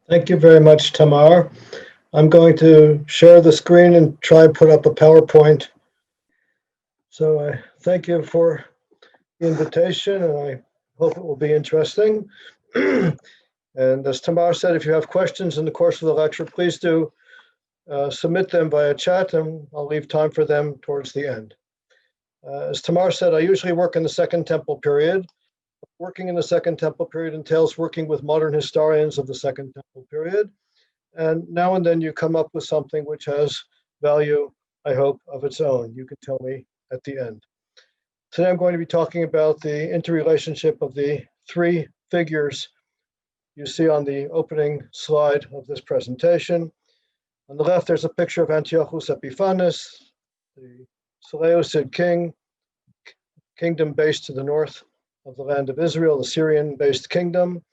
Thank you very much, Tamar. I'm going to share the screen and try and put up a PowerPoint. So I thank you for the invitation, and I hope it will be interesting. And as Tamar said, if you have questions in the course of the lecture, please do submit them via chat, and I'll leave time for them towards the end. As Tamar said, I usually work in the Second Temple period. Working in the Second Temple period entails working with modern historians of the Second Temple period. And now and then you come up with something which has value, I hope, of its own. You can tell me at the end. Today I'm going to be talking about the interrelationship of the three figures you see on the opening slide of this presentation. On the left, there's a picture of Antiochus Epiphanes, the Seleucid kingdom based to the north of the land of Israel, the Syrian-based kingdom,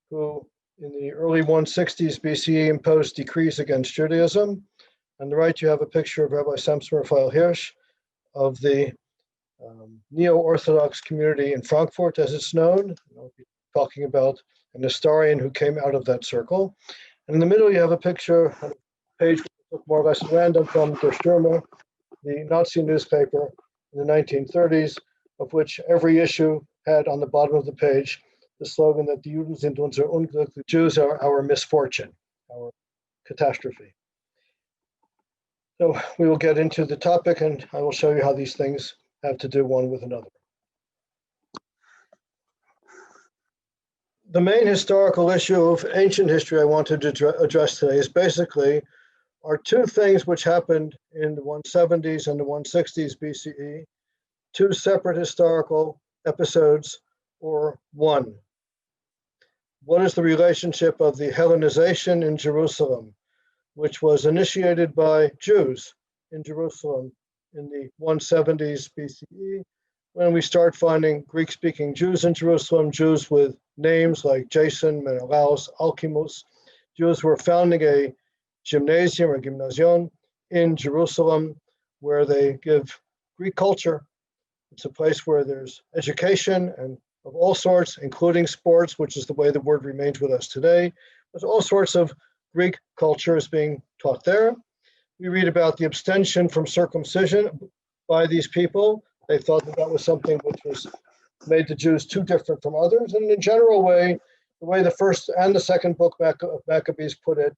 who in the early 160s BCE imposed decrees against Judaism. On the right, you have a picture of Rabbi Samson Raphael Hirsch of the neo-Orthodox community in Frankfurt, as it's known. I'll be talking about an historian who came out of that circle. And in the middle, you have a picture, a page more or less random from Der Stürmer, the Nazi newspaper in the 1930s, of which every issue had on the bottom of the page the slogan that the Juden sind unser Unglück, the Jews are our misfortune, our catastrophe. So we will get into the topic, and I will show you how these things have to do one with another. The main historical issue of ancient history I wanted to address today is basically are two things which happened in the 170s and the 160s BCE, two separate historical episodes, or one. What is the relationship of the Hellenization in Jerusalem, which was initiated by Jews in Jerusalem in the 170s BCE, when we start finding Greek-speaking Jews in Jerusalem, Jews with names like Jason, Menelaus, Alcimus, Jews who are founding a gymnasium or gymnasium in Jerusalem, where they give Greek culture. It's a place where there's education and of all sorts, including sports, which is the way the word remains with us today. There's all sorts of Greek culture is being taught there. We read about the abstention from circumcision by these people. They thought that that was something which was made the Jews too different from others. And in a general way, the way the first and the second book of Maccabees put it,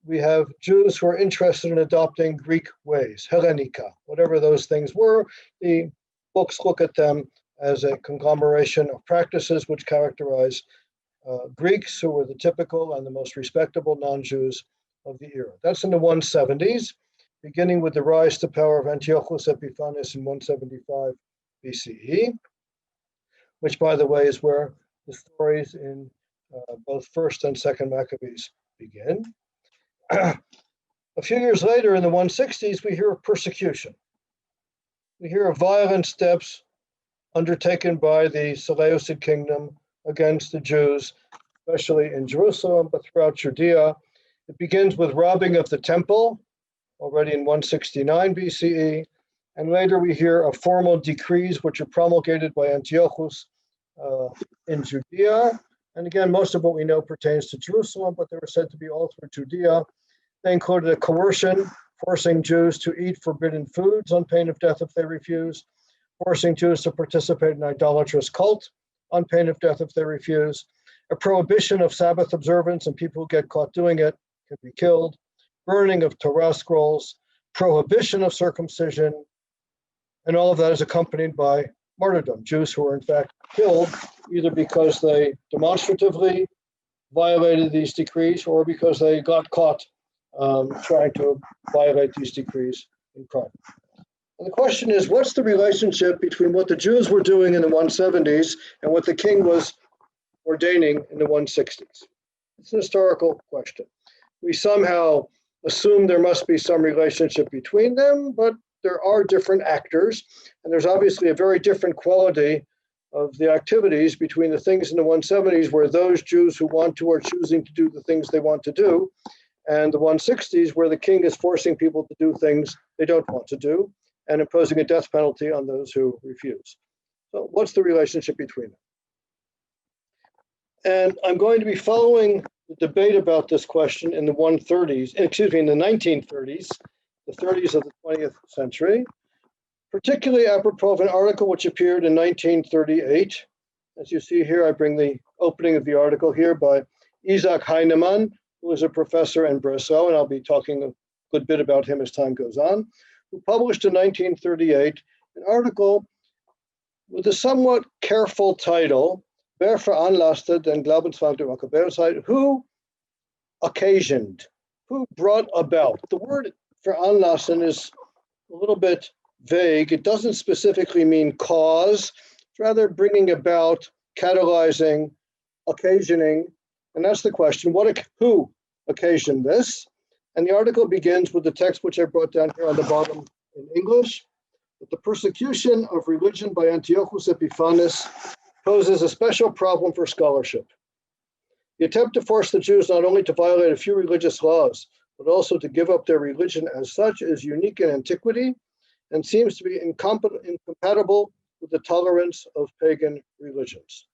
we have Jews who are interested in adopting Greek ways, Hellenica, whatever those things were. The books look at them as a conglomeration of practices which characterize Greeks, who were the typical and the most respectable non-Jews of the era. That's in the 170s, beginning with the rise to power of Antiochus Epiphanes in 175 BCE, which, by the way, is where the stories in both First and Second Maccabees begin. A few years later, in the 160s, we hear of persecution. We hear of violent steps undertaken by the Seleucid kingdom against the Jews, especially in Jerusalem, but throughout Judea. It begins with robbing of the temple, already in 169 BCE, and later we hear of formal decrees which are promulgated by Antiochus in Judea. And again, most of what we know pertains to Jerusalem, but they were said to be all through Judea. They included a coercion, forcing Jews to eat forbidden foods on pain of death if they refused, forcing Jews to participate in idolatrous cult on pain of death if they refuse, a prohibition of Sabbath observance, and people who get caught doing it can be killed, burning of Torah scrolls, prohibition of circumcision, and all of that is accompanied by martyrdom. Jews who were in fact killed either because they demonstratively violated these decrees or because they got caught trying to violate these decrees in private. And the question is, what's the relationship between what the Jews were doing in the 170s and what the king was ordaining in the 160s? It's an historical question. We somehow assume there must be some relationship between them, but there are different actors, and there's obviously a very different quality of the activities between the things in the 170s where those Jews who want to are choosing to do the things they want to do, and the 160s where the king is forcing people to do things they don't want to do and imposing a death penalty on those who refuse. So what's the relationship between them? And I'm going to be following the debate about this question in the 1930s, in the 1930s, the 30s of the 20th century, particularly apropos of an article which appeared in 1938. As you see here, I bring the opening of the article here by Isaak Heinemann, who is a professor in Breslau, and I'll be talking a good bit about him as time goes on, who published in 1938 an article with a somewhat careful title, Wer veranlasste den Glaubenswandel der Makkabäerzeit? Who occasioned, who brought about? The word veranlassen is a little bit vague. It doesn't specifically mean cause, it's rather bringing about, catalyzing, occasioning. And that's the question, who occasioned this? And the article begins with the text which I brought down here on the bottom in English. That the persecution of religion by Antiochus Epiphanes poses a special problem for scholarship. The attempt to force the Jews not only to violate a few religious laws, but also to give up their religion as such is unique in antiquity and seems to be incompatible with the tolerance of pagan religions.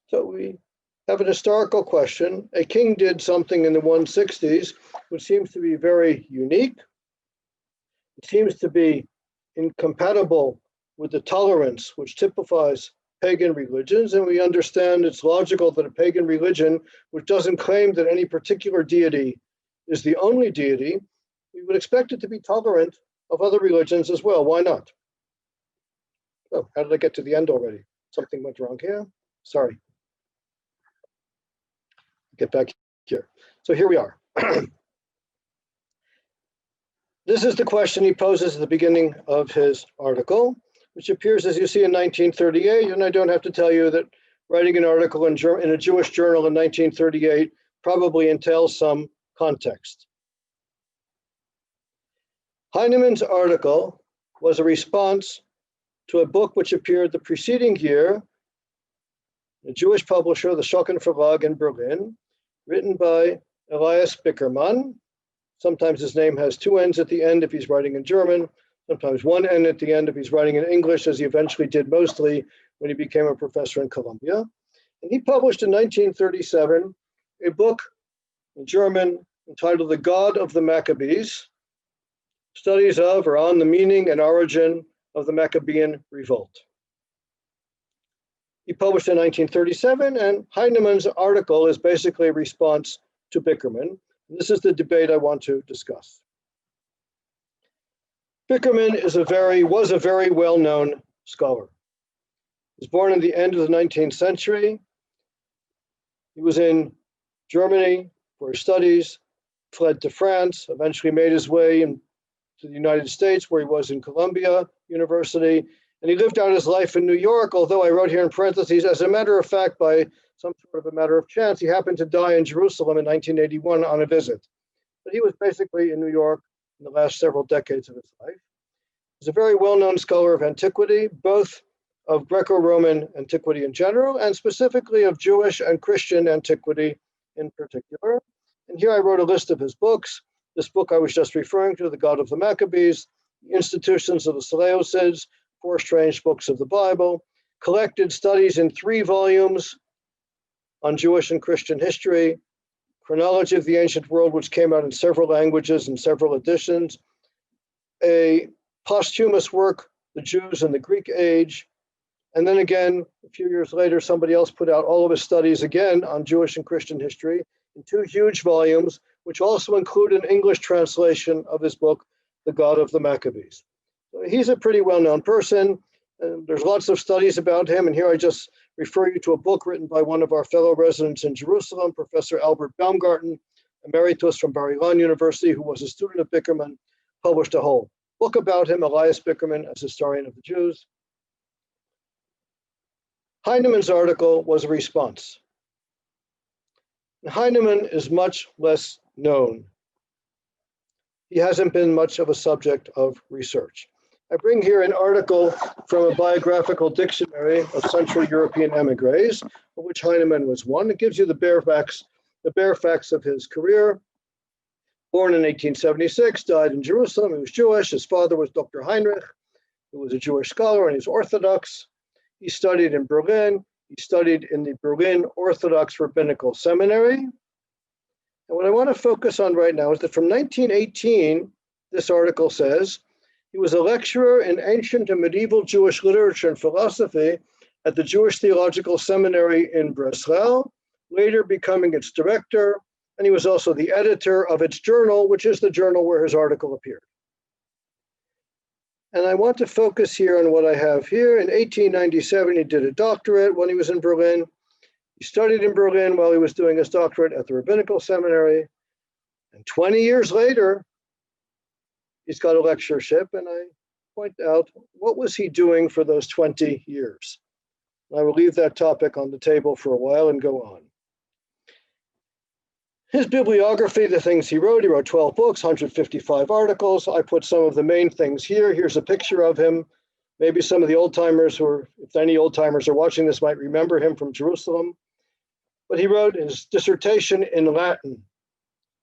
So we have an historical question. A king did something in the 160s, which seems to be very unique. It seems to be incompatible with the tolerance which typifies pagan religions, and we understand it's logical that a pagan religion which doesn't claim that any particular deity is the only deity, we would expect it to be tolerant of other religions as well. Why not? Oh, how did I get to the end already? Something went wrong here. Sorry. Get back here. So here we are. This is the question he poses at the beginning of his article, which appears, as you see, in 1938. And I don't have to tell you that writing an article in a Jewish journal in 1938 probably entails some context. Heinemann's article was a response to a book which appeared the preceding year, a Jewish publisher, the Schocken Verlag in Berlin, written by Elias Bickermann. Sometimes his name has two N's at the end if he's writing in German, sometimes one N at the end if he's writing in English, as he eventually did mostly when he became a professor in Columbia. And he published in 1937 a book in German entitled The God of the Maccabees, Studies of or on the Meaning and Origin of the Maccabean Revolt. He published in 1937, and Heinemann's article is basically a response to Bickerman. And this is the debate I want to discuss. Bickerman was a very well-known scholar. He was born in the end of the 19th century. He was in Germany for his studies, fled to France, eventually made his way to the United States, where he was in Columbia University, and he lived out his life in New York, although I wrote here in parentheses, as a matter of fact, by some sort of a matter of chance, he happened to die in Jerusalem in 1981 on a visit. But he was basically in New York in the last several decades of his life. He's a very well-known scholar of antiquity, both of Greco-Roman antiquity in general, and specifically of Jewish and Christian antiquity in particular. And here I wrote a list of his books. This book I was just referring to, The God of the Maccabees, The Institutions of the Seleucids, 4 Strange Books of the Bible, collected studies in 3 volumes on Jewish and Christian history, Chronology of the Ancient World, which came out in several languages and several editions, a posthumous work, The Jews in the Greek Age, and then again, a few years later, somebody else put out all of his studies again on Jewish and Christian history in 2 huge volumes, which also include an English translation of his book, The God of the Maccabees. So he's a pretty well-known person. And there's lots of studies about him, and here I just refer you to a book written by one of our fellow residents in Jerusalem, Professor Albert Baumgarten, emeritus from Bar-Ilan University, who was a student of Bickerman, published a whole book about him, Elias Bickermann, as historian of the Jews. Heinemann's article was a response. Heinemann is much less known. He hasn't been much of a subject of research. I bring here an article from a biographical dictionary of Central European Emigrés, of which Heinemann was one. It gives you the bare facts of his career. Born in 1876, died in Jerusalem. He was Jewish. His father was Dr. Heinrich, who was a Jewish scholar and he's Orthodox. He studied in Berlin. He studied in the Berlin Orthodox Rabbinical Seminary. And what I want to focus on right now is that from 1918, this article says, he was a lecturer in ancient and medieval Jewish literature and philosophy at the Jewish Theological Seminary in Breslau, later becoming its director, and he was also the editor of its journal, which is the journal where his article appeared. And I want to focus here on what I have here. In 1897, he did a doctorate when he was in Berlin. He studied in Berlin while he was doing his doctorate at the Rabbinical Seminary. And 20 years later, he's got a lectureship, and I point out, what was he doing for those 20 years? I will leave that topic on the table for a while and go on. His bibliography, the things he wrote 12 books, 155 articles. I put some of the main things here. Here's a picture of him. Maybe some of the old timers, or if any old timers are watching this, might remember him from Jerusalem. But he wrote his dissertation in Latin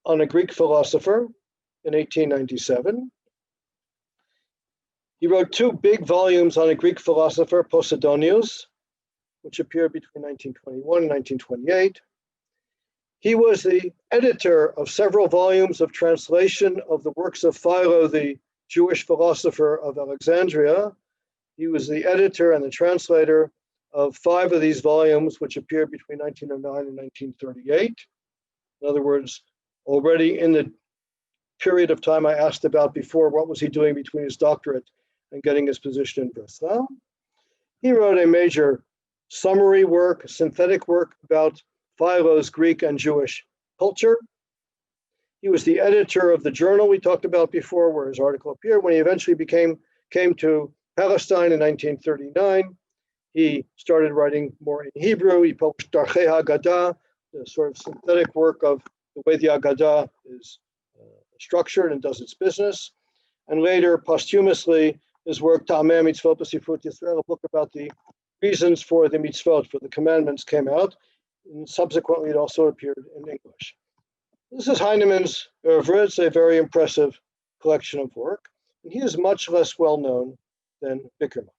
on a Greek philosopher in 1897. He wrote 2 big volumes on a Greek philosopher, Posidonius, which appeared between 1921 and 1928. He was the editor of several volumes of translation of the works of Philo, the Jewish philosopher of Alexandria. He was the editor and the translator of 5 of these volumes, which appeared between 1909 and 1938. In other words, already in the period of time I asked about before, what was he doing between his doctorate and getting his position in Breslau? He wrote a major summary work, synthetic work about Philo's Greek and Jewish culture. He was the editor of the journal we talked about before, where his article appeared. When he eventually came to Palestine in 1939, he started writing more in Hebrew. He published Darchei Haggadah, the sort of synthetic work of the way the Haggadah is structured and does its business. And later, posthumously, his work Ta'amei Mitzvot B'Sifrut Yisrael, a book about the reasons for the mitzvot, for the commandments, came out. And subsequently, it also appeared in English. This is Heinemann's oeuvre. It's a very impressive collection of work. And he is much less well known than Bickerman.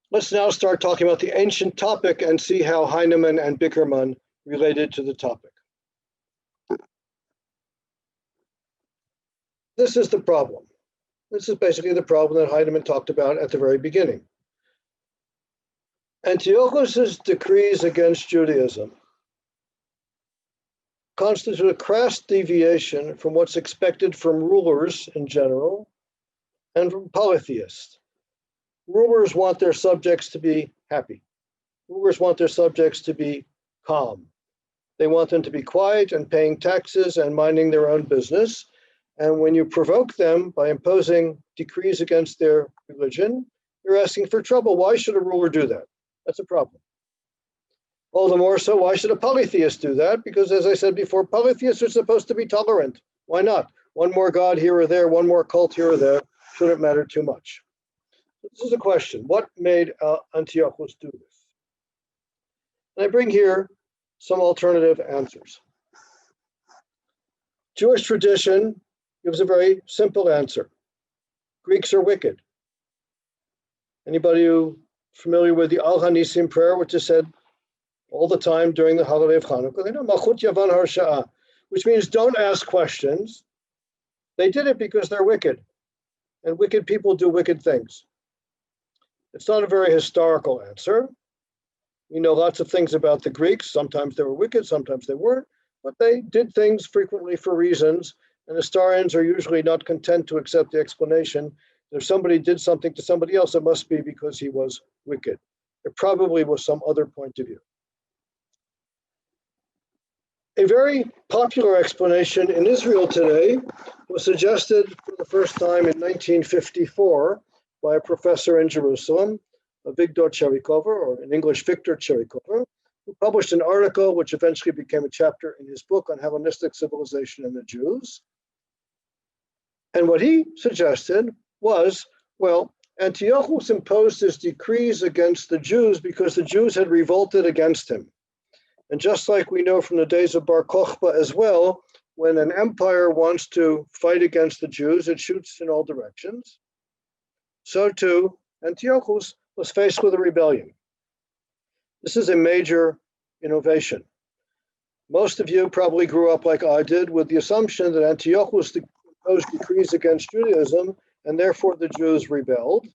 Let's now start talking about the ancient topic and see how Heinemann and Bickerman related to the topic. This is the problem. This is basically the problem that Heinemann talked about at the very beginning. Antiochus's decrees against Judaism constitute a crass deviation from what's expected from rulers in general and from polytheists. Rulers want their subjects to be happy. Rulers want their subjects to be calm. They want them to be quiet and paying taxes and minding their own business. And when you provoke them by imposing decrees against their religion, you're asking for trouble. Why should a ruler do that? That's a problem. All the more so, why should a polytheist do that? Because as I said before, polytheists are supposed to be tolerant. Why not? One more god here or there, one more cult here or there, shouldn't matter too much. This is a question. What made Antiochus do this? And I bring here some alternative answers. Jewish tradition gives a very simple answer. Greeks are wicked. Anybody who familiar with the Al Hanisim prayer, which is said all the time during the holiday of Hanukkah, they know Malchut Yavan Harsha'a, which means don't ask questions. They did it because they're wicked, and wicked people do wicked things. It's not a very historical answer. We know lots of things about the Greeks. Sometimes they were wicked, sometimes they weren't, but they did things frequently for reasons, and historians are usually not content to accept the explanation. If somebody did something to somebody else, it must be because he was wicked. There probably was some other point of view. A very popular explanation in Israel today was suggested for the first time in 1954 by a professor in Jerusalem, Avigdor Cherikover, or in English, Victor Cherikover, who published an article which eventually became a chapter in his book on Hellenistic civilization and the Jews. And what he suggested was, well, Antiochus imposed his decrees against the Jews because the Jews had revolted against him. And just like we know from the days of Bar Kokhba as well, when an empire wants to fight against the Jews, it shoots in all directions. So too, Antiochus was faced with a rebellion. This is a major innovation. Most of you probably grew up like I did with the assumption that Antiochus imposed decrees against Judaism, and therefore the Jews rebelled.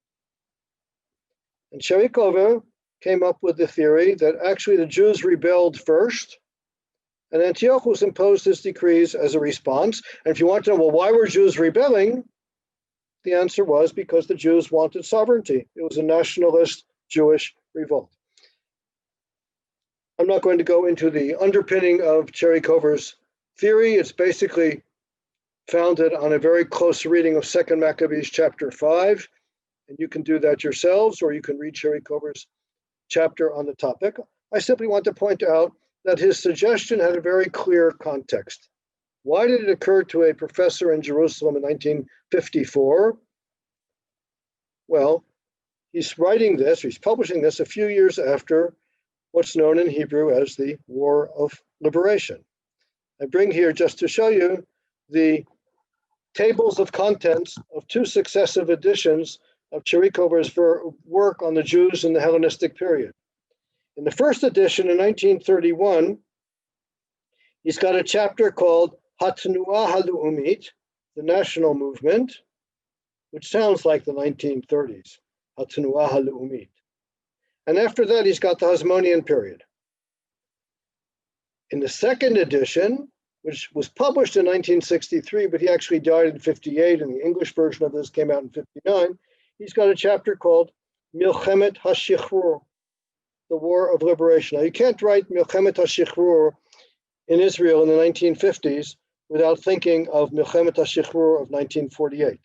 And Cherikover came up with the theory that actually the Jews rebelled first, and Antiochus imposed his decrees as a response. And if you want to know, well, why were Jews rebelling? The answer was because the Jews wanted sovereignty. It was a nationalist Jewish revolt. I'm not going to go into the underpinning of Cherikover's theory. It's basically founded on a very close reading of 2 Maccabees chapter 5. And you can do that yourselves, or you can read Cherikover's chapter on the topic. I simply want to point out that his suggestion had a very clear context. Why did it occur to a professor in Jerusalem in 1954? Well, he's writing this, he's publishing this a few years after what's known in Hebrew as the War of Liberation. I bring here just to show you the tables of contents of two successive editions of Cherikover's work on the Jews in the Hellenistic period. In the first edition in 1931, he's got a chapter called Hatnuah Halu'umit, the national movement, which sounds like the 1930s, Hatnuah Halu'umit. And after that, he's got the Hasmonean period. In the second edition, which was published in 1963, but he actually died in 58, and the English version of this came out in 59, he's got a chapter called Milchemet HaShichrur, the War of Liberation. Now, you can't write Milchemet HaShichrur in Israel in the 1950s without thinking of Milchemet HaShichrur of 1948.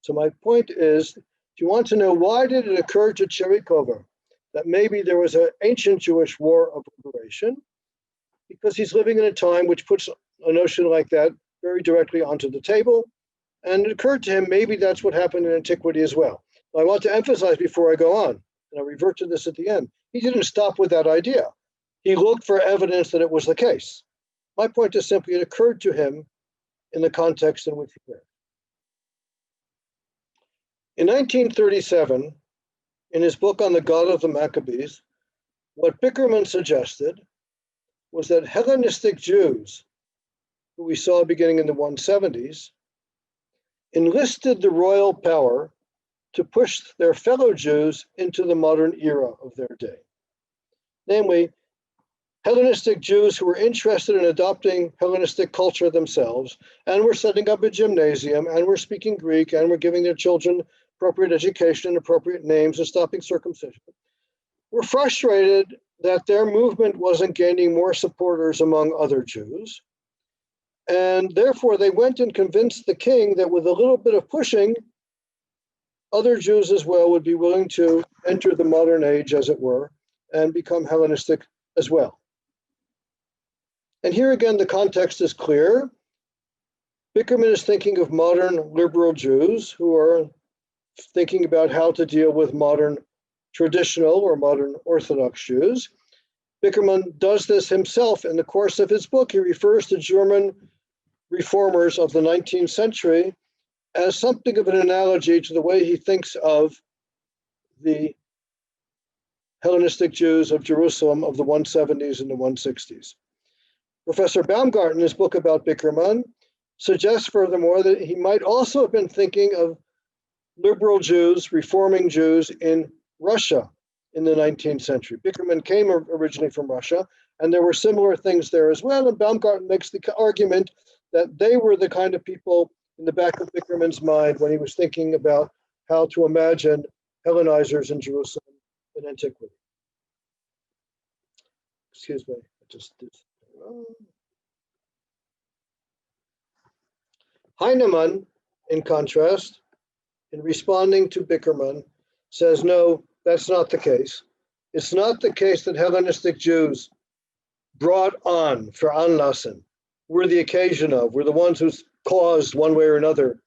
So my point is, if you want to know why did it occur to Cherikover that maybe there was an ancient Jewish war of liberation, because he's living in a time which puts a notion like that very directly onto the table. And it occurred to him, maybe that's what happened in antiquity as well. I want to emphasize before I go on, and I'll revert to this at the end, he didn't stop with that idea. He looked for evidence that it was the case. My point is simply it occurred to him in the context in which he lived. In 1937, in his book on the God of the Maccabees, what Bickerman suggested was that Hellenistic Jews, who we saw beginning in the 170s, enlisted the royal power to push their fellow Jews into the modern era of their day. Namely, Hellenistic Jews who were interested in adopting Hellenistic culture themselves and were setting up a gymnasium and were speaking Greek and were giving their children appropriate education and appropriate names and stopping circumcision, were frustrated that their movement wasn't gaining more supporters among other Jews. And therefore, they went and convinced the king that with a little bit of pushing, other Jews as well would be willing to enter the modern age, as it were, and become Hellenistic as well. And here again, the context is clear. Bickerman is thinking of modern liberal Jews who are thinking about how to deal with modern traditional or modern Orthodox Jews. Bickerman does this himself in the course of his book. He refers to German reformers of the 19th century as something of an analogy to the way he thinks of the Hellenistic Jews of Jerusalem of the 170s and the 160s. Professor Baumgarten, in his book about Bickerman, suggests furthermore that he might also have been thinking of liberal Jews, reforming Jews in Russia in the 19th century. Bickerman came originally from Russia, and there were similar things there as well. And Baumgarten makes the argument that they were the kind of people in the back of Bickerman's mind when he was thinking about how to imagine Hellenizers in Jerusalem in antiquity. Excuse me, I just did. Heinemann, in contrast, in responding to Bickerman, says, no, that's not the case. It's not the case that Hellenistic Jews brought on, veranlassen, were the occasion of, were the ones who caused one way or another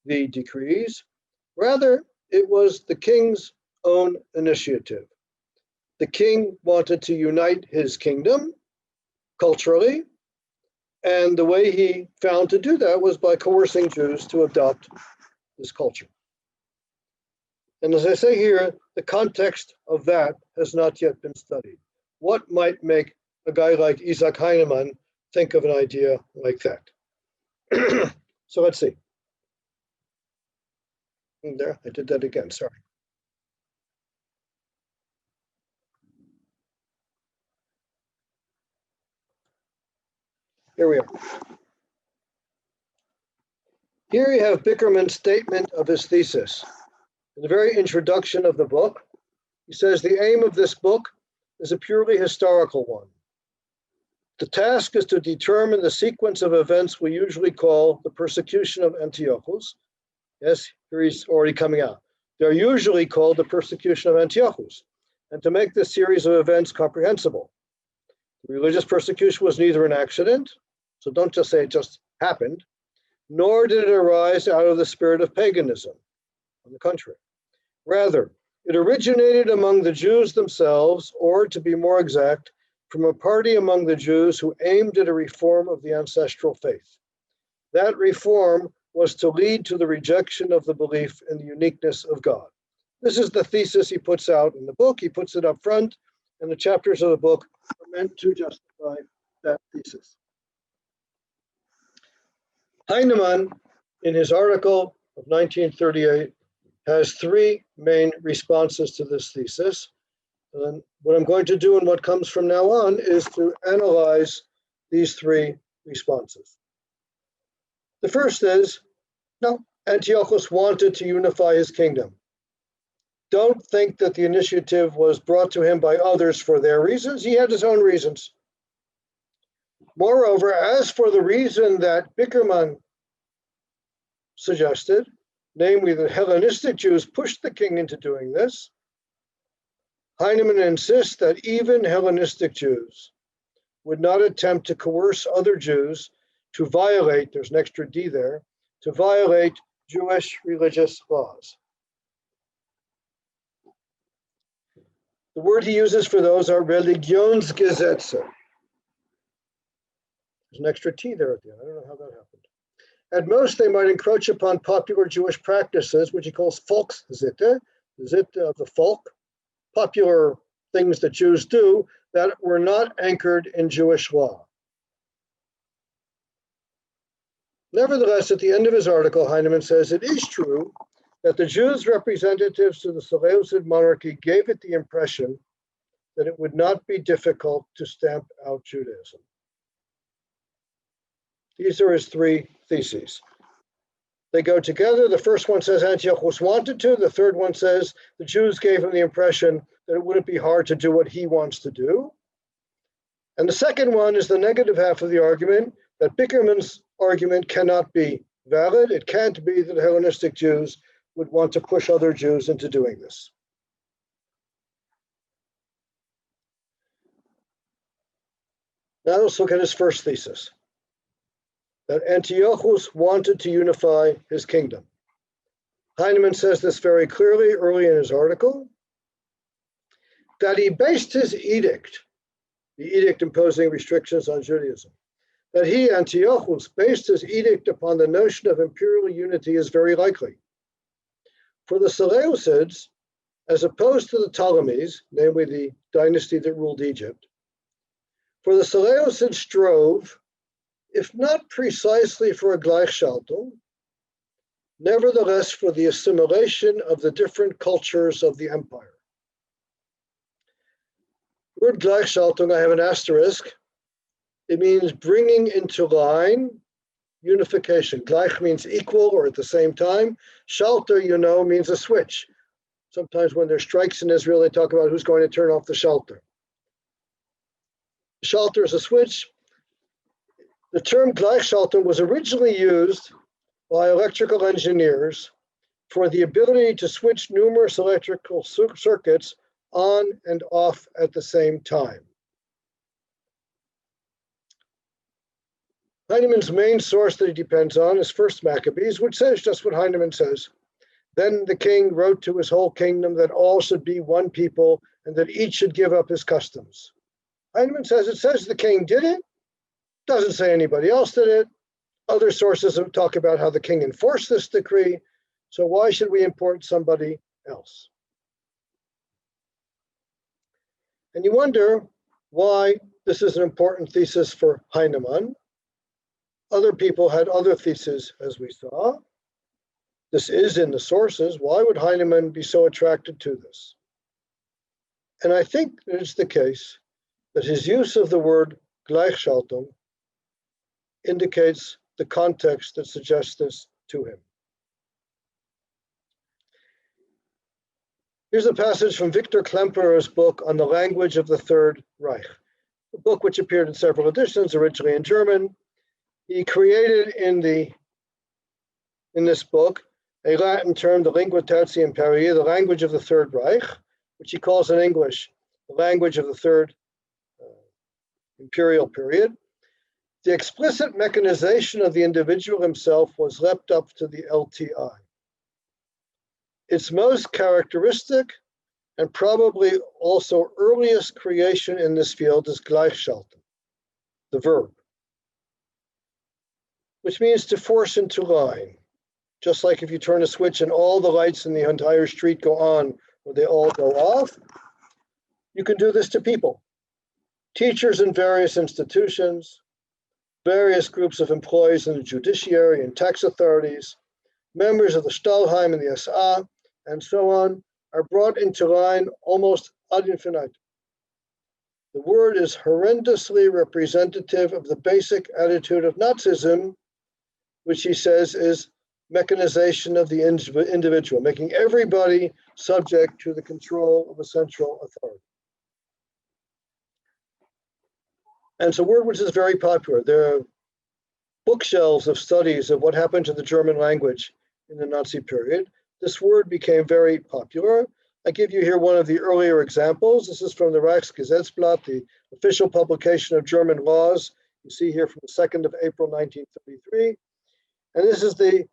the decrees. Rather, it was the king's own initiative. The king wanted to unite his kingdom culturally, and the way he found to do that was by coercing Jews to adopt this culture. And as I say here, the context of that has not yet been studied. What might make a guy like Isaak Heinemann think of an idea like that? So let's see. There, I did that again, sorry. Here we are. Here you have Bickerman's statement of his thesis. In the very introduction of the book, he says the aim of this book is a purely historical one. The task is to determine the sequence of events we usually call the persecution of Antiochus. Yes, here he's already coming out. They're usually called the persecution of Antiochus, and to make this series of events comprehensible. The religious persecution was neither an accident, so don't just say it just happened, nor did it arise out of the spirit of paganism. On the contrary, rather, it originated among the Jews themselves, or to be more exact, from a party among the Jews who aimed at a reform of the ancestral faith. That reform was to lead to the rejection of the belief in the uniqueness of God. This is the thesis he puts out in the book. He puts it up front, and the chapters of the book are meant to justify that thesis. Heinemann, in his article of 1938, has three main responses to this thesis. And what I'm going to do and what comes from now on is to analyze these three responses. The first is, no, Antiochus wanted to unify his kingdom. Don't think that the initiative was brought to him by others for their reasons. He had his own reasons. Moreover, as for the reason that Bickerman suggested, namely that Hellenistic Jews pushed the king into doing this, Heinemann insists that even Hellenistic Jews would not attempt to coerce other Jews to violate, there's an extra D there, to violate Jewish religious laws. The word he uses for those are Religionsgesetze. There's an extra T there at the end. I don't know how that happened. At most, they might encroach upon popular Jewish practices, which he calls Volkssitte, the Sitte of the folk, popular things that Jews do that were not anchored in Jewish law. Nevertheless, at the end of his article, Heinemann says, it is true that the Jews' representatives to the Seleucid monarchy gave it the impression that it would not be difficult to stamp out Judaism. These are his three theses. They go together. The first one says Antiochus wanted to. The third one says the Jews gave him the impression that it wouldn't be hard to do what he wants to do. And the second one is the negative half of the argument, that Bickerman's argument cannot be valid. It can't be that Hellenistic Jews would want to push other Jews into doing this. Now let's look at his first thesis, that Antiochus wanted to unify his kingdom. Heinemann says this very clearly early in his article, that he based his edict, the edict imposing restrictions on Judaism, that he, Antiochus, based his edict upon the notion of imperial unity is very likely. For the Seleucids, as opposed to the Ptolemies, namely the dynasty that ruled Egypt, for the Seleucids strove, if not precisely for a Gleichschaltung, nevertheless for the assimilation of the different cultures of the empire. The word Gleichschaltung, I have an asterisk. It means bringing into line, unification. Gleich means equal or at the same time. Schalter, you know, means a switch. Sometimes when there's strikes in Israel, they talk about who's going to turn off the schalter. Schalter is a switch. The term Gleichschaltung was originally used by electrical engineers for the ability to switch numerous electrical circuits on and off at the same time. Heinemann's main source that he depends on is First Maccabees, which says just what Heinemann says. Then the king wrote to his whole kingdom that all should be one people and that each should give up his customs. Heinemann says it says the king did it, doesn't say anybody else did it. Other sources talk about how the king enforced this decree. So why should we import somebody else. And you wonder why this is an important thesis for Heinemann. Other people had other theses, as we saw. This is in the sources. Why would Heinemann be so attracted to this? And I think it's the case that his use of the word Gleichschaltung indicates the context that suggests this to him. Here's a passage from Victor Klemperer's book on the language of the Third Reich, a book which appeared in several editions, originally in German. He created in this book a Latin term, the lingua tertia imperii, the language of the Third Reich, which he calls in English the language of the Third Imperial Period. The explicit mechanization of the individual himself was leapt up to the LTI. Its most characteristic and probably also earliest creation in this field is Gleichschaltung, the verb, which means to force into line. Just like if you turn a switch and all the lights in the entire street go on or they all go off, you can do this to people. Teachers in various institutions, various groups of employees in the judiciary and tax authorities, members of the Stahlheim and the SA, and so on, are brought into line almost ad infinitum. The word is horrendously representative of the basic attitude of Nazism, which he says is mechanization of the individual, making everybody subject to the control of a central authority. And it's a word which is very popular. There are bookshelves of studies of what happened to the German language in the Nazi period. This word became very popular. I give you here one of the earlier examples. This is from the Reichsgeሥetzblatt, the official publication of German laws. You see here from the 2nd of April, 1933. And this is the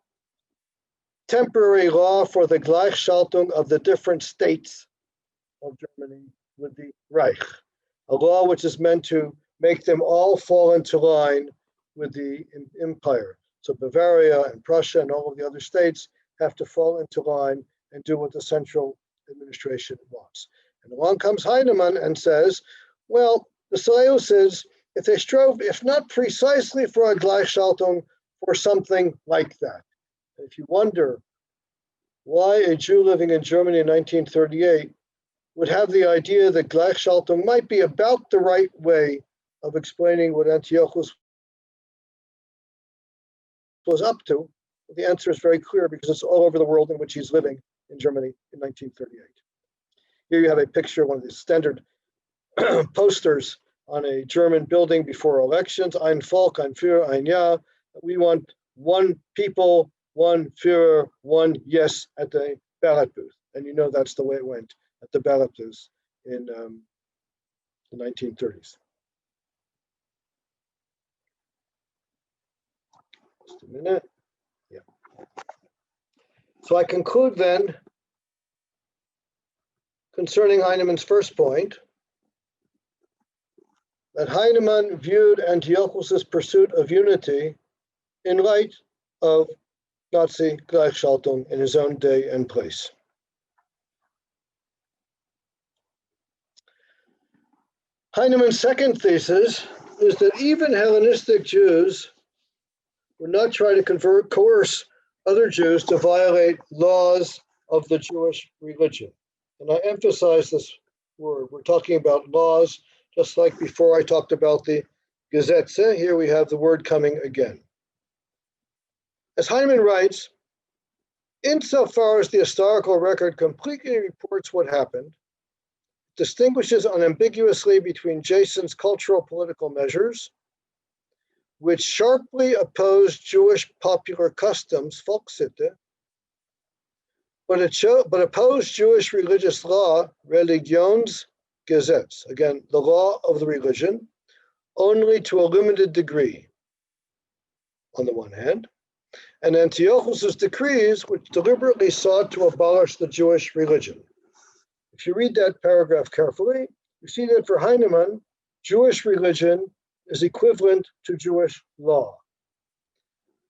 temporary law for the Gleichschaltung of the different states of Germany with the Reich, a law which is meant to make them all fall into line with the empire. So Bavaria and Prussia and all of the other states have to fall into line and do what the central administration wants. And along comes Heinemann and says, well, the Seleucids, if they strove, if not precisely for a Gleichschaltung, for something like that. And if you wonder why a Jew living in Germany in 1938 would have the idea that Gleichschaltung might be about the right way of explaining what Antiochus was up to, the answer is very clear because it's all over the world in which he's living in Germany in 1938. Here you have a picture of one of the standard posters on a German building before elections, Ein Volk, ein Führer, ein Ja. We want one people, one Führer, one yes at the ballot booth. And you know that's the way it went at the ballot booth in the 1930s. Just a minute. Yeah. So I conclude then concerning Heinemann's first point, that Heinemann viewed Antiochus's pursuit of unity in light of Nazi Gleichschaltung in his own day and place. Heinemann's second thesis is that even Hellenistic Jews would not try to coerce other Jews to violate laws of the Jewish religion. And I emphasize this word. We're talking about laws, just like before I talked about the Gesetze. Here we have the word coming again. As Heinemann writes, insofar as the historical record completely reports what happened, distinguishes unambiguously between Jason's cultural political measures, which sharply opposed Jewish popular customs, Volkssitte, but opposed Jewish religious law, Religionsgesetz, again, the law of the religion, only to a limited degree, on the one hand, and Antiochus's decrees, which deliberately sought to abolish the Jewish religion. If you read that paragraph carefully, you see that for Heinemann, Jewish religion is equivalent to Jewish law.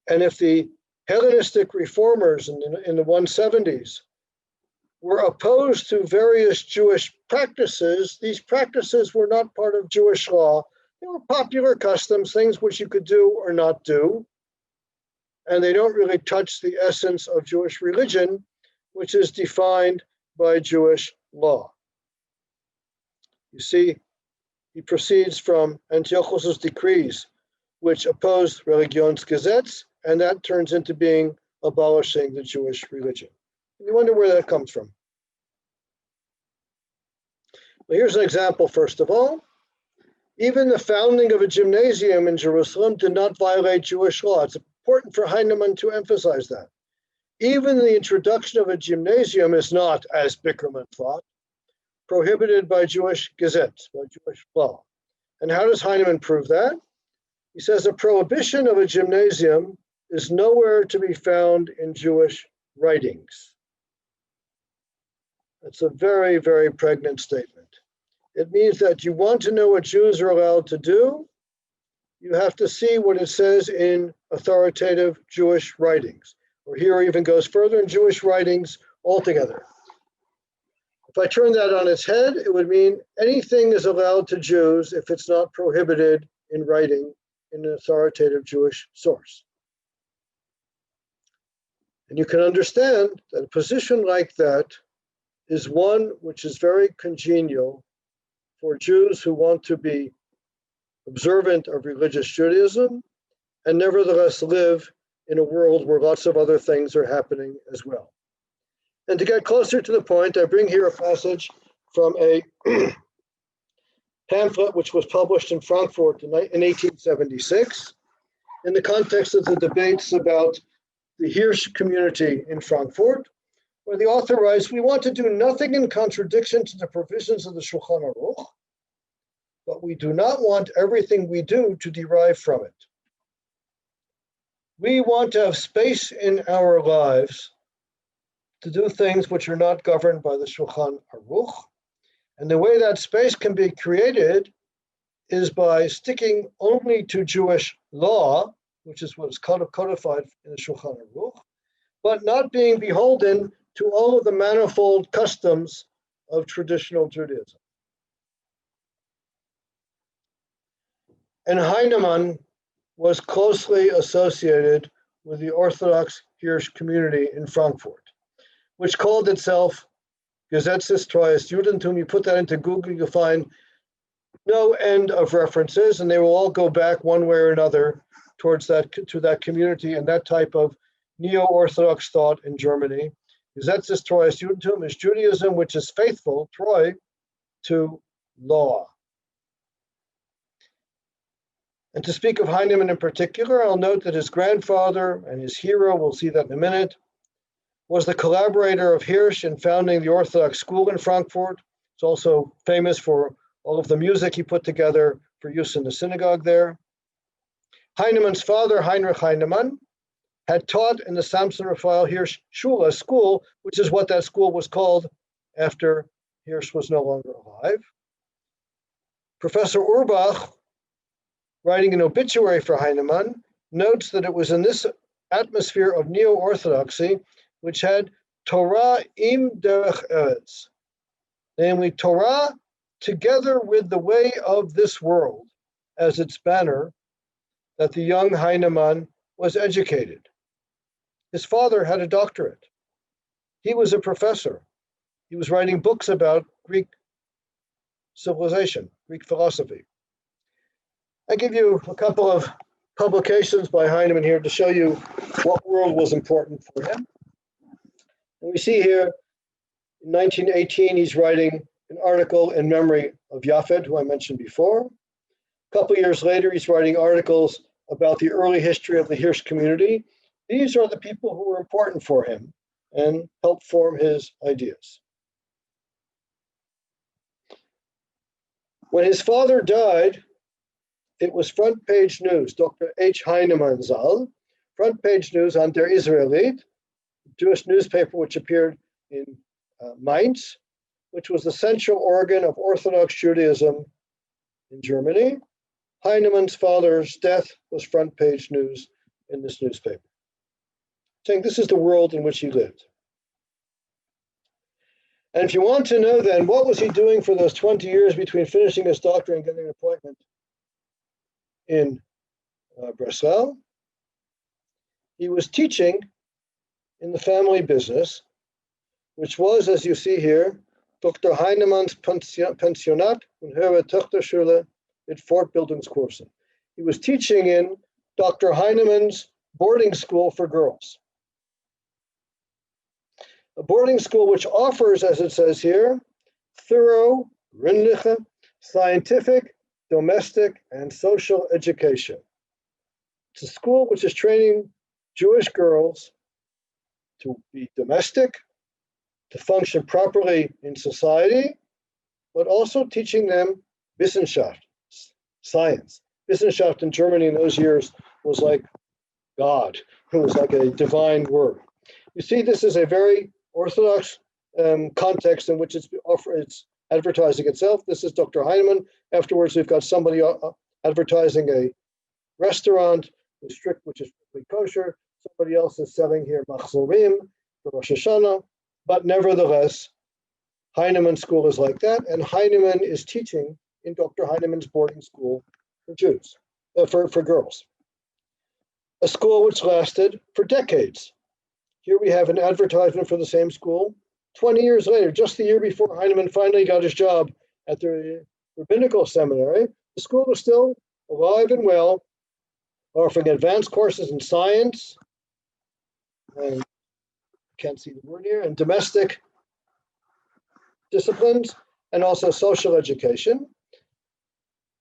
And if the Hellenistic reformers in the 170s were opposed to various Jewish practices. These practices were not part of Jewish law. They were popular customs, things which you could do or not do. And they don't really touch the essence of Jewish religion, which is defined by Jewish law. You see, he proceeds from Antiochus's decrees, which opposed Religionsgesetz, and that turns into being abolishing the Jewish religion. You wonder where that comes from. Well, here's an example, first of all. Even the founding of a gymnasium in Jerusalem did not violate Jewish law. It's important for Heinemann to emphasize that. Even the introduction of a gymnasium is not, as Bickerman thought, prohibited by Jewish gazettes, by Jewish law. And how does Heinemann prove that? He says a prohibition of a gymnasium is nowhere to be found in Jewish writings. That's a very, very pregnant statement. It means that you want to know what Jews are allowed to do, you have to see what it says in authoritative Jewish writings. Or here even goes further in Jewish writings altogether. If I turn that on its head, it would mean anything is allowed to Jews if it's not prohibited in writing in an authoritative Jewish source. And you can understand that a position like that is one which is very congenial for Jews who want to be observant of religious Judaism and nevertheless live in a world where lots of other things are happening as well. And to get closer to the point, I bring here a passage from a pamphlet which was published in Frankfurt in 1876 in the context of the debates about the Hirsch community in Frankfurt, where the author writes, "We want to do nothing in contradiction to the provisions of the Shulchan Aruch, but we do not want everything we do to derive from it. We want to have space in our lives to do things which are not governed by the Shulchan Aruch, and the way that space can be created is by sticking only to Jewish law, which is what is codified in the Shulchan Aruch, but not being beholden to all of the manifold customs of traditional Judaism." And Heinemann was closely associated with the Orthodox Hirsch community in Frankfurt, which called itself Gesetzes Treues Judentum. You put that into Google, you'll find no end of references, and they will all go back one way or another towards that, to that community and that type of neo-Orthodox thought in Germany. Gesetzes Treues Judentum is Judaism which is faithful, treu, to law. And to speak of Heinemann in particular, I'll note that his grandfather and his hero, we'll see that in a minute, was the collaborator of Hirsch in founding the Orthodox school in Frankfurt. It's also famous for all of the music he put together for use in the synagogue there. Heinemann's father, Heinrich Heinemann, had taught in the Samson Raphael Hirsch Schule school, which is what that school was called after Hirsch was no longer alive. Professor Urbach, writing an obituary for Heinemann, notes that it was in this atmosphere of neo-Orthodoxy which had Torah im derech eretz, namely Torah together with the way of this world as its banner, that the young Heinemann was educated. His father had a doctorate. He was a professor. He was writing books about Greek civilization, Greek philosophy. I give you a couple of publications by Heinemann here to show you what world was important for him. And we see here, in 1918, he's writing an article in memory of Yafet, who I mentioned before. A couple of years later, he's writing articles about the early history of the Hirsch community. These are the people who were important for him and helped form his ideas. When his father died, it was front page news. Dr. H. Heinemann Zal, front page news on Der Israelit, Jewish newspaper which appeared in Mainz, which was the central organ of Orthodox Judaism in Germany. Heinemann's father's death was front page news in this newspaper, saying this is the world in which he lived. And if you want to know then, what was he doing for those 20 years between finishing his doctorate and getting an appointment in Breslau? He was teaching in the family business, which was, as you see here, Dr. Heinemanns Pensionat und Höhere Töchterschule mit Fortbildungskursen. He was teaching in Dr. Heinemann's boarding school for girls. A boarding school which offers, as it says here, thorough, gründliche, scientific, domestic, and social education. It's a school which is training Jewish girls to be domestic, to function properly in society, but also teaching them Wissenschaft, science. Wissenschaft in Germany in those years was like God. It was like a divine word. You see, this is a very orthodox context in which it's advertising itself. This is Dr. Heinemann. Afterwards, we've got somebody advertising a restaurant which is strictly kosher. Somebody else is selling here machzorim for Rosh Hashanah. But nevertheless, Heinemann school is like that, and Heinemann is teaching in Dr. Heinemann's boarding school for Jews, for girls. A school which lasted for decades. Here we have an advertisement for the same school. 20 years later, just the year before Heinemann finally got his job at the Rabbinical Seminary, the school was still alive and well, offering advanced courses in science, and can't see the word here, and domestic disciplines, and also social education.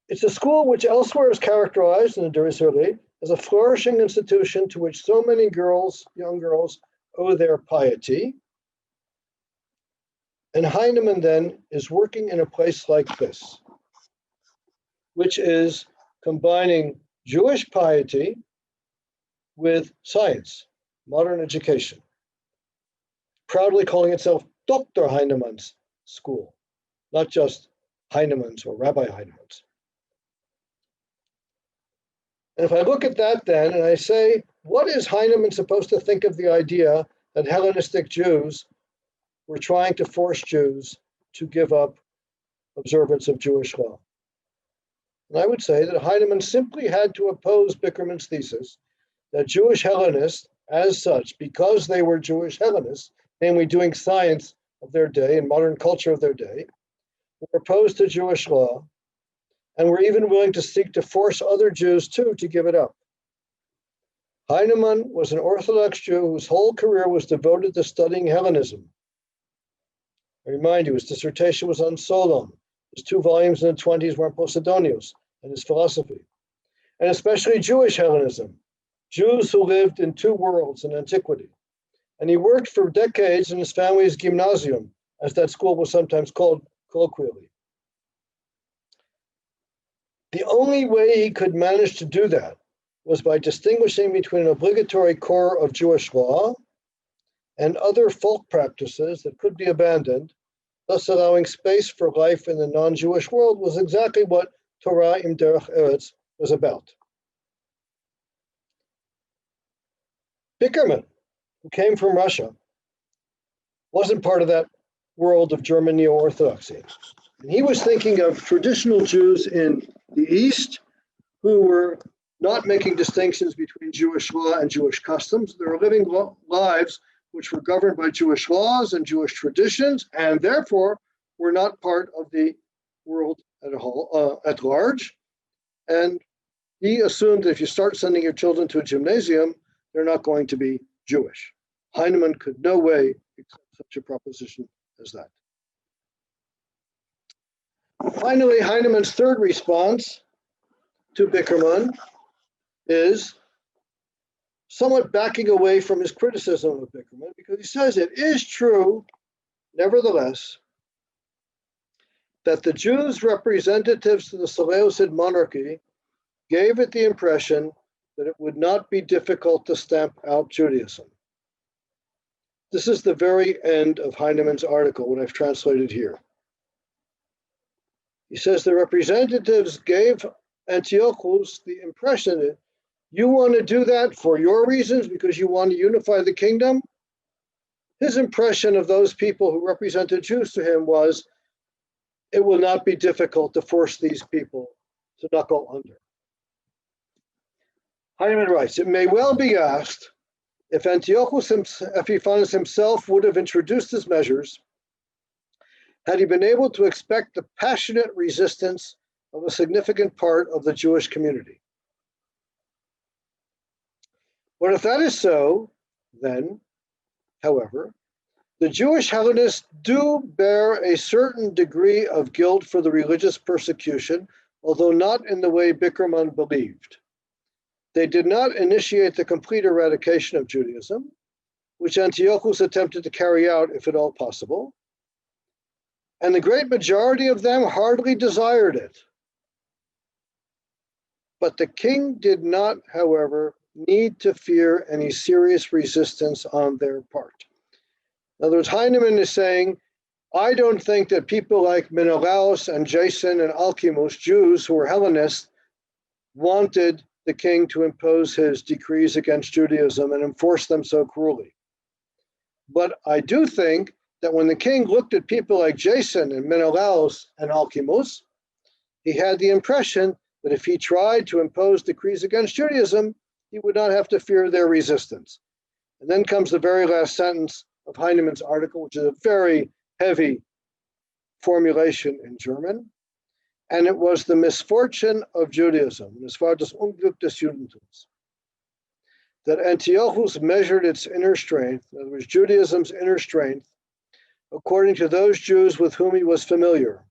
It's a school which elsewhere is characterized in the Derisier as a flourishing institution to which so many girls, young girls, owe their piety. And Heinemann then is working in a place like this, which is combining Jewish piety with science, modern education, proudly calling itself Dr. Heinemann's school, not just Heinemann's or Rabbi Heinemann's. And if I look at that then, and I say, what is Heinemann supposed to think of the idea that Hellenistic Jews were trying to force Jews to give up observance of Jewish law? And I would say that Heinemann simply had to oppose Bickerman's thesis that Jewish Hellenists, as such, because they were Jewish Hellenists, namely doing science of their day and modern culture of their day, were opposed to Jewish law, and were even willing to seek to force other Jews too to give it up. Heinemann was an Orthodox Jew whose whole career was devoted to studying Hellenism. I remind you, his dissertation was on Solon. His 2 volumes in the 20s were on Posidonius and his philosophy, and especially Jewish Hellenism, Jews who lived in 2 worlds in antiquity. And he worked for decades in his family's gymnasium, as that school was sometimes called colloquially. The only way he could manage to do that was by distinguishing between an obligatory core of Jewish law and other folk practices that could be abandoned, thus allowing space for life in the non-Jewish world, was exactly what Torah im Derech Eretz was about. Bickerman, who came from Russia, wasn't part of that world of German neo-Orthodoxy. And he was thinking of traditional Jews in the East who were not making distinctions between Jewish law and Jewish customs. They were living lives which were governed by Jewish laws and Jewish traditions, and therefore were not part of the world at large. And he assumed that if you start sending your children to a gymnasium, they're not going to be Jewish. Heinemann could no way accept such a proposition as that. Finally, Heinemann's third response to Bickerman is somewhat backing away from his criticism of Bickerman, because he says it is true, nevertheless, that the Jews' representatives to the Seleucid monarchy gave it the impression that it would not be difficult to stamp out Judaism. This is the very end of Heinemann's article, what I've translated here. He says the representatives gave Antiochus the impression that you want to do that for your reasons because you want to unify the kingdom? his impression of those people who represented Jews to him was, it will not be difficult to force these people to knuckle under. Heinemann writes, it may well be asked if Antiochus Epiphanes himself would have introduced his measures had he been able to expect the passionate resistance of a significant part of the Jewish community. But if that is so, then, however, the Jewish Hellenists do bear a certain degree of guilt for the religious persecution, although not in the way Bickerman believed. They did not initiate the complete eradication of Judaism, which Antiochus attempted to carry out if at all possible, and the great majority of them hardly desired it. But the king did not, however, need to fear any serious resistance on their part. In other words, Heinemann is saying, I don't think that people like Menelaus and Jason and Alcimus, Jews who were Hellenists, wanted the king to impose his decrees against Judaism and enforce them so cruelly. But I do think that when the king looked at people like Jason and Menelaus and Alcimus, he had the impression that if he tried to impose decrees against Judaism, he would not have to fear their resistance. And then comes the very last sentence of Heinemann's article, which is a very heavy formulation in German. And it was the misfortune of Judaism, es war das Unglück des Judentums, that Antiochus measured its inner strength, in other words, Judaism's inner strength, according to those Jews with whom he was familiar,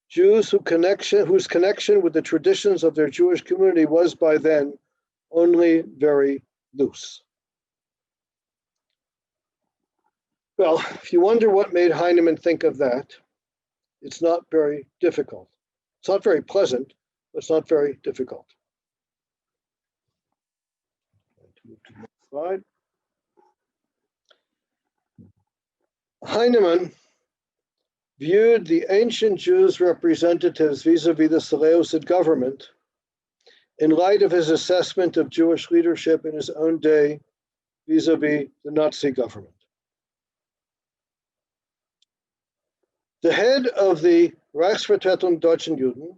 Jews whose connection with the traditions of their Jewish community was by then only very loose. Well, if you wonder what made Heinemann think of that, it's not very difficult. It's not very pleasant, but it's not very difficult. Move to the next slide. Heinemann viewed the ancient Jews' representatives vis-a-vis the Seleucid government in light of his assessment of Jewish leadership in his own day vis-a-vis the Nazi government. The head of the Reichsvertretung Deutschen Juden,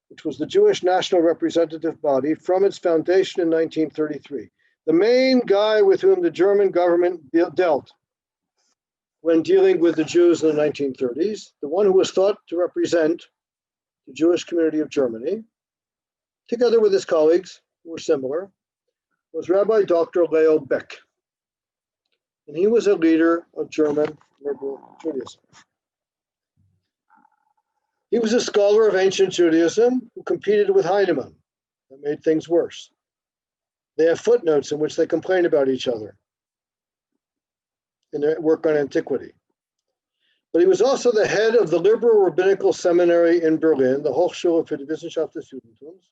which was the Jewish national representative body from its foundation in 1933, the main guy with whom the German government dealt when dealing with the Jews in the 1930s, the one who was thought to represent the Jewish community of Germany, together with his colleagues who were similar, was Rabbi Dr. Leo Baeck. And he was a leader of German liberal Judaism. He was a scholar of ancient Judaism who competed with Heinemann. That made things worse. They have footnotes in which they complain about each other in their work on antiquity. But he was also the head of the liberal rabbinical seminary in Berlin, the Hochschule für die Wissenschaft des Judentums,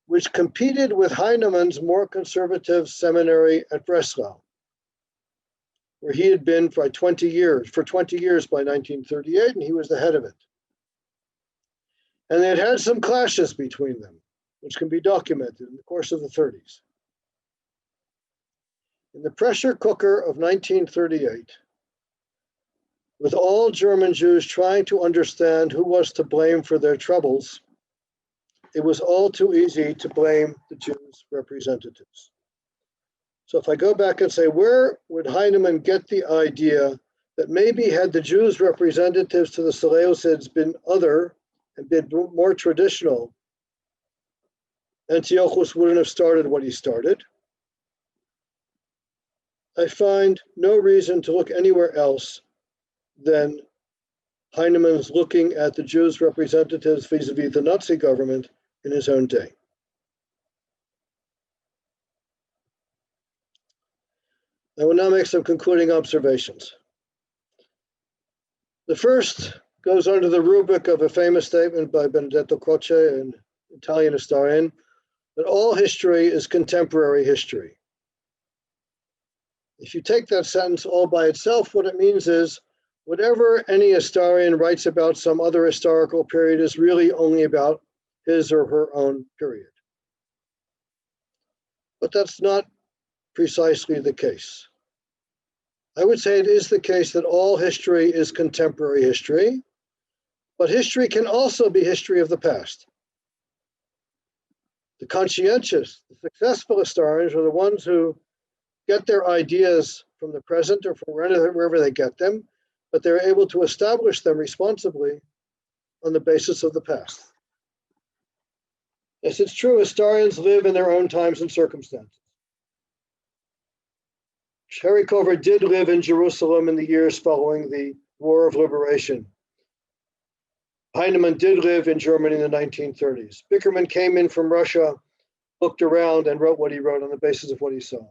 which competed with Heinemann's more conservative seminary at Breslau, where he had been for 20 years by 1938, and he was the head of it. And they had had some clashes between them, which can be documented in the course of the 30s. In the pressure cooker of 1938, with all German Jews trying to understand who was to blame for their troubles, it was all too easy to blame the Jews' representatives. So if I go back and say, where would Heinemann get the idea that maybe had the Jews' representatives to the Seleucids been other and been more traditional, Antiochus wouldn't have started what he started? I find no reason to look anywhere else than Heinemann's looking at the Jews' representatives vis-a-vis the Nazi government in his own day. I will now make some concluding observations. The first goes under the rubric of a famous statement by Benedetto Croce, an Italian historian, that all history is contemporary history. If you take that sentence all by itself, what it means is whatever any historian writes about some other historical period is really only about his or her own period. But that's not precisely the case. I would say it is the case that all history is contemporary history, but history can also be history of the past. The conscientious, the successful historians are the ones who get their ideas from the present or from wherever they get them, but they're able to establish them responsibly on the basis of the past. Yes, it's true, historians live in their own times and circumstances. Cherikover did live in Jerusalem in the years following the War of Liberation. Heinemann did live in Germany in the 1930s. Bickerman came in from Russia, looked around, and wrote what he wrote on the basis of what he saw.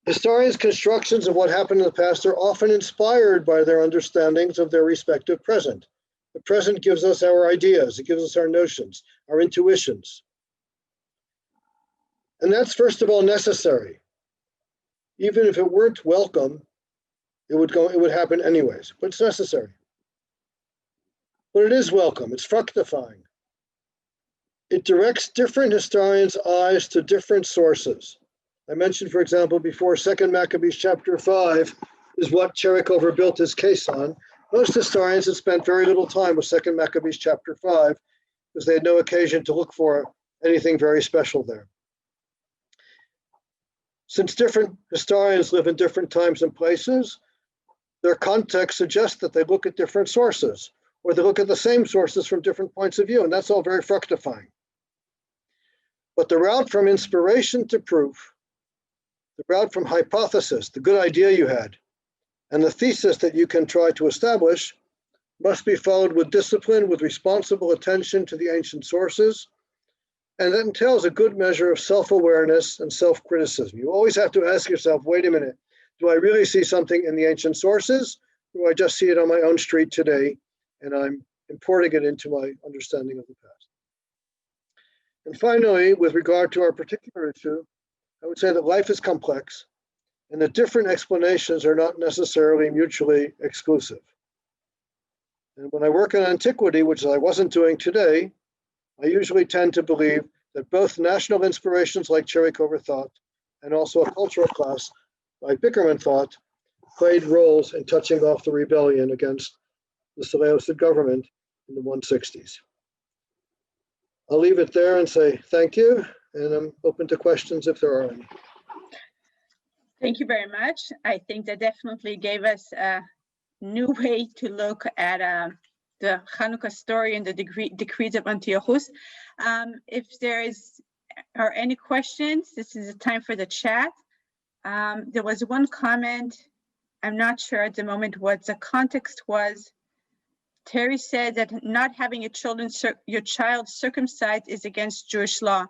Historians' constructions of what happened in the past are often inspired by their understandings of their respective present. The present gives us our ideas, it gives us our notions, our intuitions. And that's first of all necessary. Even if it weren't welcome, it would happen anyways, but it's necessary. But it is welcome, it's fructifying. It directs different historians' eyes to different sources. I mentioned, for example, before, 2 Maccabees chapter 5 is what Cherikover built his case on. Most historians had spent very little time with 2 Maccabees chapter 5 because they had no occasion to look for anything very special there. Since different historians live in different times and places, their context suggests that they look at different sources, or they look at the same sources from different points of view, and that's all very fructifying. But the route from inspiration to proof, the route from hypothesis, the good idea you had, and the thesis that you can try to establish must be followed with discipline, with responsible attention to the ancient sources, and that entails a good measure of self-awareness and self-criticism. You always have to ask yourself, wait a minute, do I really see something in the ancient sources, or do I just see it on my own street today, and I'm importing it into my understanding of the past? And finally, with regard to our particular issue, I would say that life is complex, and that different explanations are not necessarily mutually exclusive. And when I work on antiquity, which I wasn't doing today, I usually tend to believe that both national inspirations like Cherikover thought and also a cultural class like Bickerman thought played roles in touching off the rebellion against the Seleucid government in the 160s. I'll leave it there and say thank you, and I'm open to questions if there are any. Thank you very much. I think that definitely gave us a new way to look at the Hanukkah story and the decrees of Antiochus. If there are any questions, this is the time for the chat. There was one comment, I'm not sure at the moment what the context was. Terry said that not having your child circumcised is against Jewish law.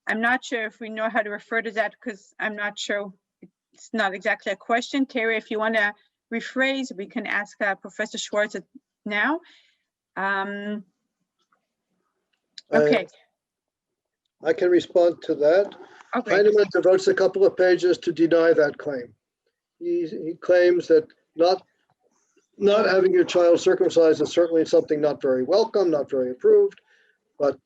I'm not sure if we know how to refer to that because I'm not sure. It's not exactly a question. Terry, if you want to rephrase, we can ask Professor Schwartz now. Okay. I can respond to that. Okay. Heinemann devotes a couple of pages to deny that claim. He claims that not having your child circumcised is certainly something not very welcome, not very approved, but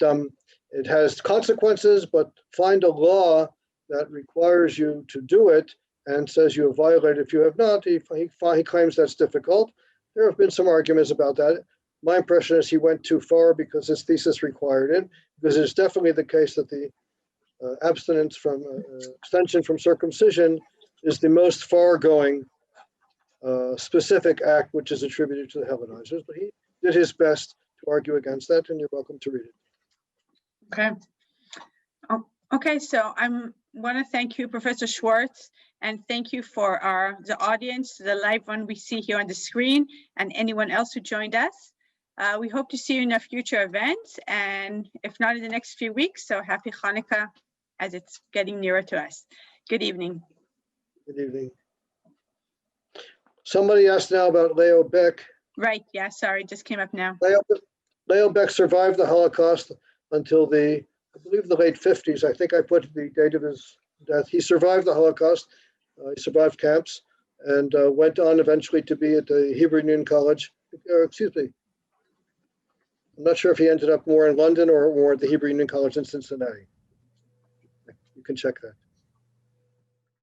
it has consequences, but find a law that requires you to do it and says you have violated if you have not. He claims that's difficult. There have been some arguments about that. My impression is he went too far because his thesis required it, because it's definitely the case that the abstinence from abstention from circumcision is the most far-going specific act which is attributed to the Hellenizers, but he did his best to argue against that, and you're welcome to read it. Okay. Okay, so I want to thank you, Professor Schwartz, and thank you for the audience, the live one we see here on the screen, and anyone else who joined us. We hope to see you in a future event, and if not in the next few weeks, so happy Hanukkah as it's getting nearer to us. Good evening. Good evening. Somebody asked now about Leo Baeck. Right, yeah, sorry, just came up now. Leo Baeck survived the Holocaust until I believe the late 50s. I think I put the date of his death. He survived the Holocaust, he survived camps, and went on eventually to be at the Hebrew Union College, excuse me. I'm not sure if he ended up more in London or more at the Hebrew Union College in Cincinnati. You can check that.